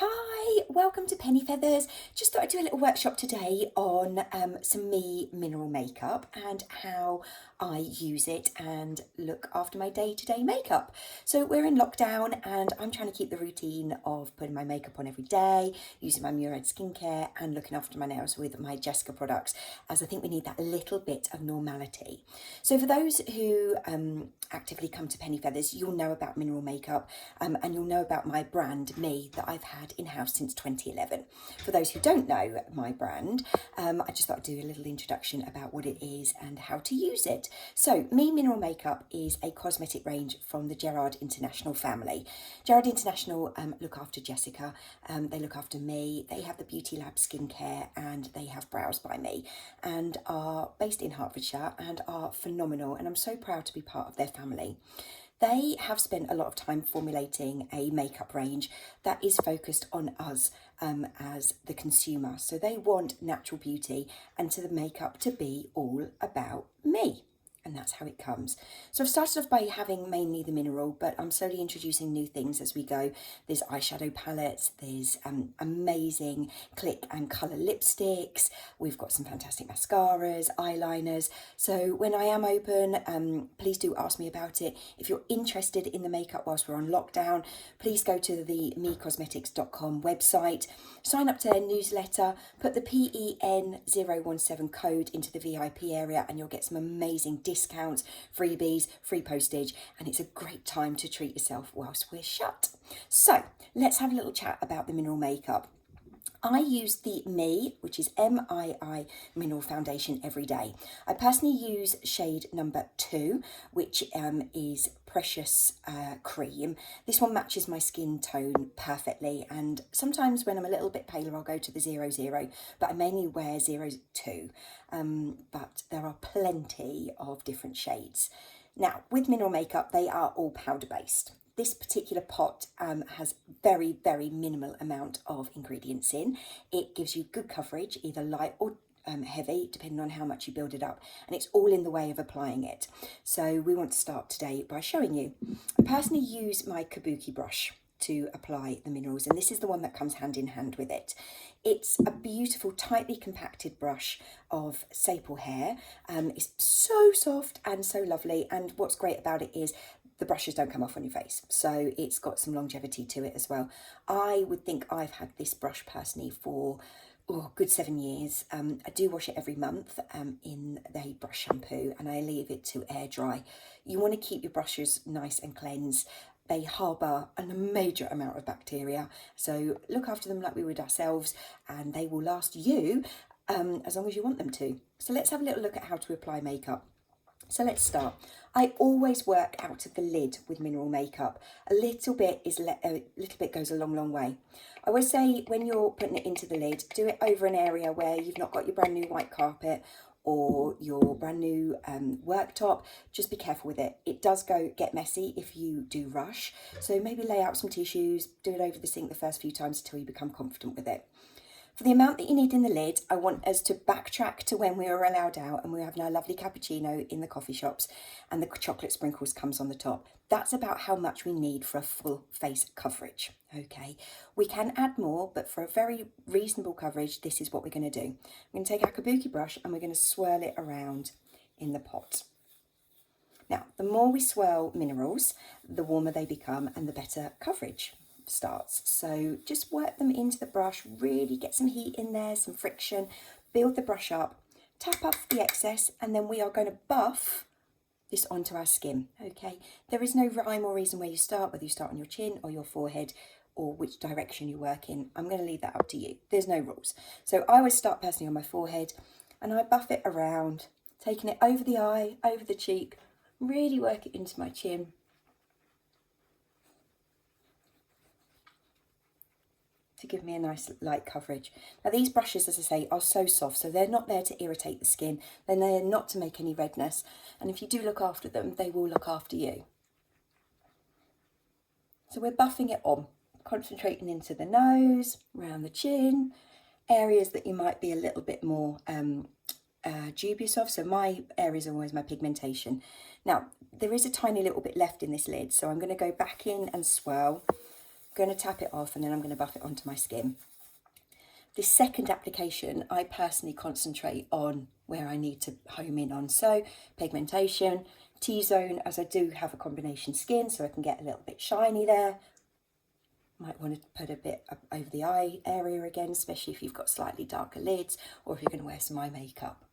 Hi, welcome to Penny Feathers. Just thought I'd do a little workshop today on some Mii mineral makeup and how I use it and look after my day-to-day makeup. So we're in lockdown and I'm trying to keep the routine of putting my makeup on every day, using my Mii skincare and looking after my nails with my Jessica products, as I think we need that little bit of normality. So for those who actively come to Penny Feathers, you'll know about mineral makeup and you'll know about my brand, Mii, that I've had in-house since 2011. For those who don't know my brand, I just thought I'd do a little introduction about what it is and how to use it. So Mii Mineral Makeup is a cosmetic range from the Gerard International family. Gerard International look after Jessica, they look after me, they have the Beauty Lab skincare and they have Brows by Me and are based in Hertfordshire and are phenomenal, and I'm so proud to be part of their family. They have spent a lot of time formulating a makeup range that is focused on us as the consumer. So they want natural beauty and to the makeup to be all about me. And that's how it comes. So I've started off by having mainly the mineral, but I'm slowly introducing new things as we go. There's eyeshadow palettes, there's amazing click and colour lipsticks, we've got some fantastic mascaras, eyeliners. So when I am open, please do ask me about it. If you're interested in the makeup whilst we're on lockdown, please go to the miicosmetics.com website, sign up to their newsletter, put the PEN017 code into the VIP area and you'll get some amazing discounts, freebies, free postage, and it's a great time to treat yourself whilst we're shut. So let's have a little chat about the mineral makeup. I use the Mii, which is MII Mineral Foundation, every day. I personally use shade number 2, which is Precious Cream. This one matches my skin tone perfectly, and sometimes when I'm a little bit paler I'll go to the 00, but I mainly wear 02. But there are plenty of different shades. Now, with mineral makeup, they are all powder based. This particular pot has very, very minimal amount of ingredients in. It gives you good coverage, either light or heavy, depending on how much you build it up. And it's all in the way of applying it. So we want to start today by showing you. I personally use my kabuki brush to apply the minerals, and this is the one that comes hand in hand with it. It's a beautiful, tightly compacted brush of sable hair. It's so soft and so lovely, and what's great about it is the brushes don't come off on your face, so it's got some longevity to it as well. I would think I've had this brush personally for good 7 years. I do wash it every month in the brush shampoo, and I leave it to air dry. You want to keep your brushes nice and cleansed. They harbour a major amount of bacteria, so look after them like we would ourselves, and they will last you as long as you want them to. So let's have a little look at how to apply makeup. So let's start. I always work out of the lid with mineral makeup. A little bit goes a long, long way. I always say when you're putting it into the lid, do it over an area where you've not got your brand new white carpet or your brand new worktop. Just be careful with it. It does get messy if you do rush. So maybe lay out some tissues, do it over the sink the first few times until you become confident with it. For the amount that you need in the lid, I want us to backtrack to when we were allowed out and we're having our lovely cappuccino in the coffee shops and the chocolate sprinkles comes on the top. That's about how much we need for a full face coverage, okay? We can add more, but for a very reasonable coverage, this is what we're going to do. We're going to take our kabuki brush and we're going to swirl it around in the pot. Now, the more we swirl minerals, the warmer they become and the better coverage starts. So just work them into the brush, really get some heat in there, some friction, build the brush up, tap off the excess, and then we are going to buff this onto our skin, okay? There is no rhyme or reason where you start, whether you start on your chin or your forehead or which direction you work in. I'm going to leave that up to you. There's no rules. So I always start personally on my forehead and I buff it around, taking it over the eye, over the cheek, really work it into my chin. To give me a nice light coverage. Now these brushes, as I say, are so soft, so they're not there to irritate the skin, then they're not to make any redness, and if you do look after them, they will look after you. So we're buffing it on, concentrating into the nose, around the chin, areas that you might be a little bit more dubious of. So my areas are always my pigmentation. Now there is a tiny little bit left in this lid, so I'm going to go back in and swirl, going to tap it off and then I'm going to buff it onto my skin. This second application, I personally concentrate on where I need to home in on. So pigmentation, T-zone, as I do have a combination skin, so I can get a little bit shiny there. Might want to put a bit up over the eye area again, especially if you've got slightly darker lids or if you're going to wear some eye makeup.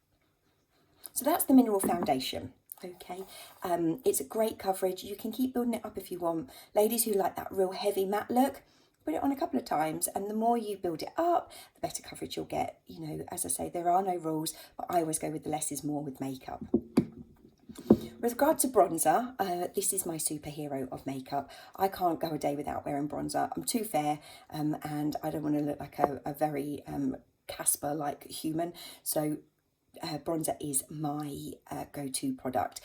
So that's the mineral foundation. Okay, it's a great coverage. You can keep building it up if you want. Ladies who like that real heavy matte look, put it on a couple of times, and the more you build it up, the better coverage you'll get. You know, as I say, there are no rules, but I always go with the less is more with makeup. With regard to bronzer, this is my superhero of makeup. I can't go a day without wearing bronzer. I'm too fair, and I don't want to look like a very Casper-like human. So bronzer is my go-to product.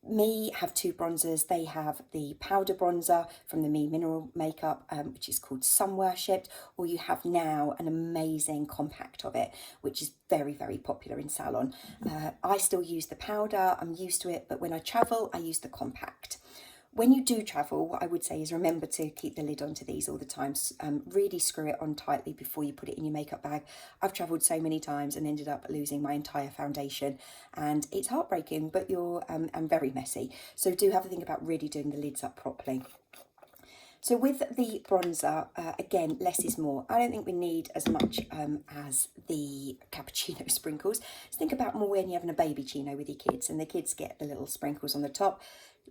Mii have two bronzers. They have the powder bronzer from the Mii Mineral Makeup, which is called Sun Worshipped, or you have now an amazing compact of it, which is very, very popular in salon. I still use the powder, I'm used to it, but when I travel, I use the compact. When you do travel, what I would say is remember to keep the lid onto these all the time. Really screw it on tightly before you put it in your makeup bag. I've travelled so many times and ended up losing my entire foundation, and it's heartbreaking, but and very messy. So do have to think about really doing the lids up properly. So with the bronzer, again, less is more. I don't think we need as much as the cappuccino sprinkles. Just think about more when you're having a baby chino with your kids and the kids get the little sprinkles on the top.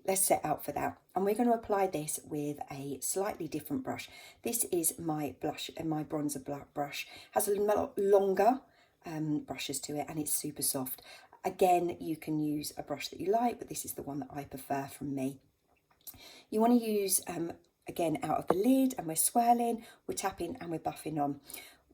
Let's set out for that. And we're going to apply this with a slightly different brush. This is my blush and my bronzer brush. Has a lot longer brushes to it, and it's super soft. Again, you can use a brush that you like, but this is the one that I prefer from Mii. You want to use, again, out of the lid, and we're swirling, we're tapping, and we're buffing on.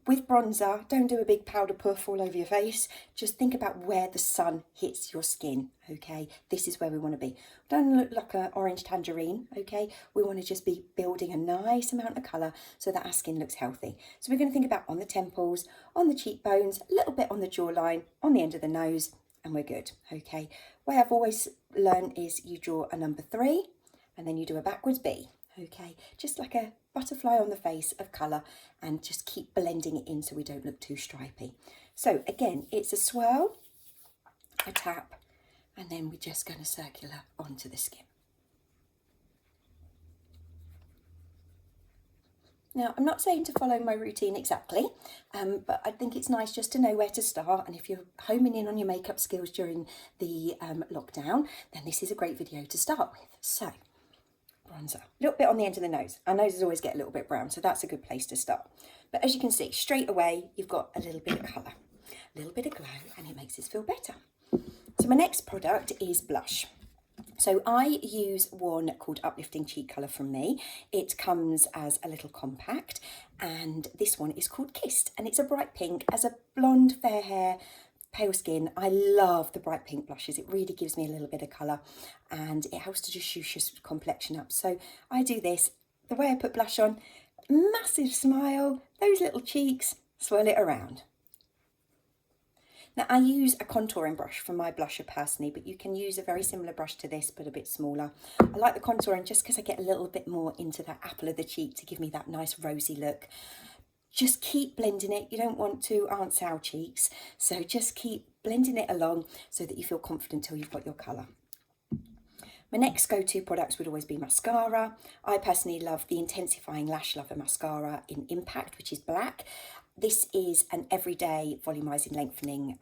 With bronzer, don't do a big powder puff all over your face. Just think about where the sun hits your skin, okay? This is where we want to be. Don't look like an orange tangerine, okay? We want to just be building a nice amount of colour so that our skin looks healthy. So we're going to think about on the temples, on the cheekbones, a little bit on the jawline, on the end of the nose, and we're good, okay? Way I've always learned is you draw a number 3 and then you do a backwards B. Okay, just like a butterfly on the face of colour, and just keep blending it in so we don't look too stripy. So again, it's a swirl, a tap, and then we're just going to circular onto the skin. Now, I'm not saying to follow my routine exactly, but I think it's nice just to know where to start. And if you're homing in on your makeup skills during the lockdown, then this is a great video to start with. So, bronzer, a little bit on the end of the nose. Our noses always get a little bit brown, so that's a good place to start. But as you can see, straight away, you've got a little bit of colour, a little bit of glow, and it makes us feel better. So my next product is blush. So I use one called Uplifting Cheek Colour from Mii. It comes as a little compact, and this one is called Kissed, and it's a bright pink. As a blonde, fair hair, pale skin, I love the bright pink blushes. It really gives me a little bit of colour, and it helps to just shush your complexion up. So I do this, the way I put blush on, massive smile, those little cheeks, swirl it around. Now I use a contouring brush for my blusher personally, but you can use a very similar brush to this, but a bit smaller. I like the contouring just because I get a little bit more into that apple of the cheek to give me that nice rosy look. Just keep blending it. You don't want to Aunt Sal cheeks, so just keep blending it along so that you feel confident till you've got your colour. My next go-to products would always be mascara. I personally love the Intensifying Lash Lover Mascara in Impact, which is black. This is an everyday volumizing lengthening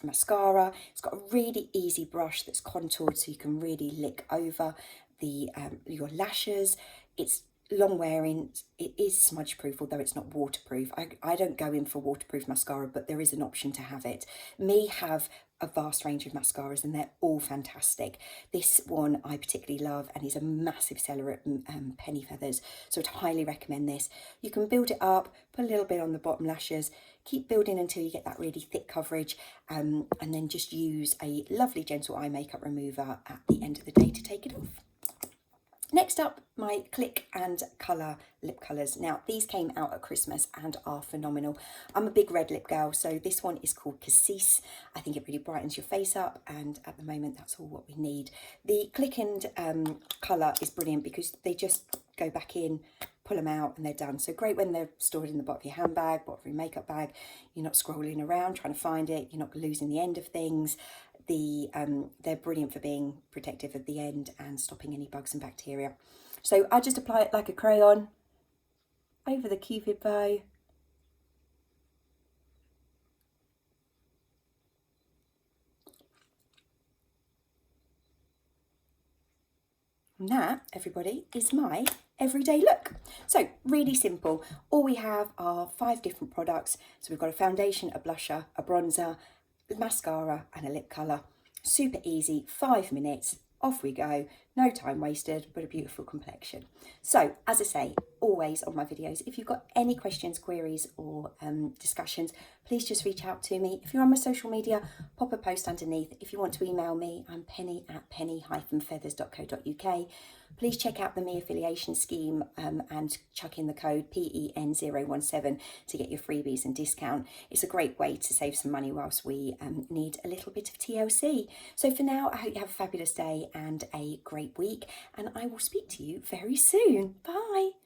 mascara. It's got a really easy brush that's contoured so you can really lick over the your lashes. It's long wearing, it is smudge proof, although it's not waterproof. I don't go in for waterproof mascara, but there is an option to have it. Mii have a vast range of mascaras and they're all fantastic. This one I particularly love and is a massive seller at Penny Feathers, so I'd highly recommend this. You can build it up, put a little bit on the bottom lashes, keep building until you get that really thick coverage, and then just use a lovely gentle eye makeup remover at the end of the day to take it off. Next up, my Click and Colour lip colours. Now, these came out at Christmas and are phenomenal. I'm a big red lip girl, so this one is called Cassis. I think it really brightens your face up, and at the moment, that's all what we need. The Click and Colour is brilliant because they just go back in, pull them out and they're done. So great when they're stored in the bottom of your handbag, bottom of your makeup bag. You're not scrolling around trying to find it. You're not losing the end of things. They're brilliant for being protective at the end and stopping any bugs and bacteria. So I just apply it like a crayon over the cupid bow. And that, everybody, is my everyday look. So really simple. All we have are 5 different products. So we've got a foundation, a blusher, a bronzer, mascara and a lip colour. Super easy, 5 minutes, off we go. No time wasted, but a beautiful complexion. So as I say, always on my videos, if you've got any questions, queries or discussions, please just reach out to me. If you're on my social media, pop a post underneath. If you want to email me, I'm penny@penny-feathers.co.uk. Please check out the Mii affiliation scheme and chuck in the code PEN017 to get your freebies and discount. It's a great way to save some money whilst we need a little bit of TLC. So for now, I hope you have a fabulous day and a great week, and I will speak to you very soon. Bye.